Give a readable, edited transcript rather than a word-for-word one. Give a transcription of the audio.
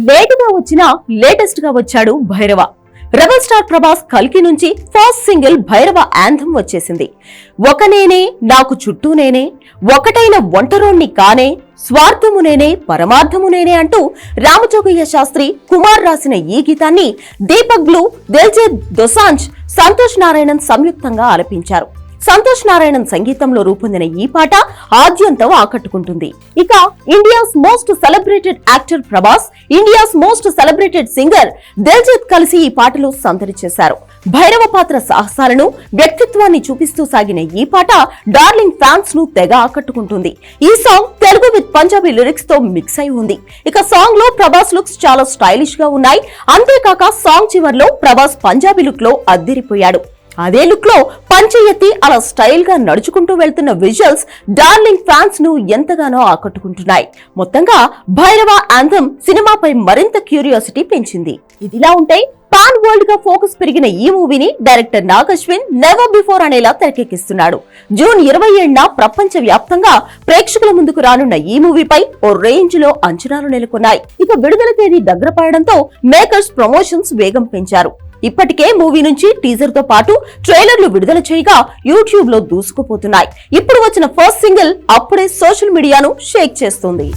లేటుగా వచ్చినా లేటెస్ట్ గా వచ్చాడు భైరవ. రెబల్ స్టార్ ప్రభాస్ కల్కి నుంచి ఫస్ట్ సింగిల్ భైరవ యాంథమ్ వచ్చేసింది. ఒక నేనే నాకు చుట్టూ నేనే, ఒకటైన ఒంటరోణ్ణి కానే, స్వార్థము నేనే పరమార్థము నేనే అంటూ రామజోగయ్య శాస్త్రి కుమార్ రాసిన ఈ గీతాన్ని దీపక్ బ్లూ, దిల్జీత్ దోసాంజ్, సంతోష్ నారాయణన్ సంయుక్తంగా ఆలపించారు. సంతోష్ నారాయణన్ సంగీతంలో రూపొందిన ఈ పాట ఆద్యంతం ఆకట్టుకుంటుంది. ఇక India's most celebrated actor Prabhas, India's most celebrated singer Diljit కలిసి ఈ పాటలో సందడి చేశారు. భైరవ పాత్ర సాహసాలను, వ్యక్తిత్వాన్ని చూపిస్తూ సాగిన ఈ పాట డార్లింగ్ ఫ్యాన్స్ ను తెగ ఆకట్టుకుంటుంది. ఈ song Telugu with Punjabi lyrics తో మిక్స్ అయి ఉంది. ఇక సాంగ్ లో ప్రభాస్ లుక్స్ చాలా స్టైలిష్ గా ఉన్నాయి. అంతేకాక సాంగ్ చివర్లో ప్రభాస్ పంజాబీ లుక్ లో అద్దిరిపోయాడు. అదే లుక్ లో పంచె ఎత్తి అలా స్టైల్ గా నడుచుకుంటూ వెళ్తున్న విజువల్స్ డార్లింగ్ ఫ్యాన్స్ ను ఎంతగానో ఆకట్టుకుంటున్నాయి. మొత్తంగా భైరవ యాంథమ్ సినిమాపై మరింత క్యూరియాసిటీ పెంచింది. ఇదిలా ఉంటే పాన్ వరల్డ్ గా ఫోకస్ పెరిగిన ఈ మూవీని director Nag Ashwin never before అనేలా తెరకెక్కిస్తున్నాడు. జూన్ 27న ప్రపంచ వ్యాప్తంగా ప్రేక్షకుల ముందుకు రానున్న ఈ మూవీపై ఓ రేంజ్ లో అంచనాలు నెలకొన్నాయి. ఇక విడుదల తేదీ దగ్గర పడడంతో మేకర్స్ ప్రమోషన్స్ వేగం పెంచారు. ఇప్పటికే మూవీ నుంచి టీజర్ తో పాటు ట్రైలర్లు విడుదల చేయగా యూట్యూబ్ లో దూసుకుపోతున్నాయి. ఇప్పుడు వచ్చిన ఫస్ట్ సింగిల్ అప్పుడే సోషల్ మీడియాను షేక్ చేస్తుంది.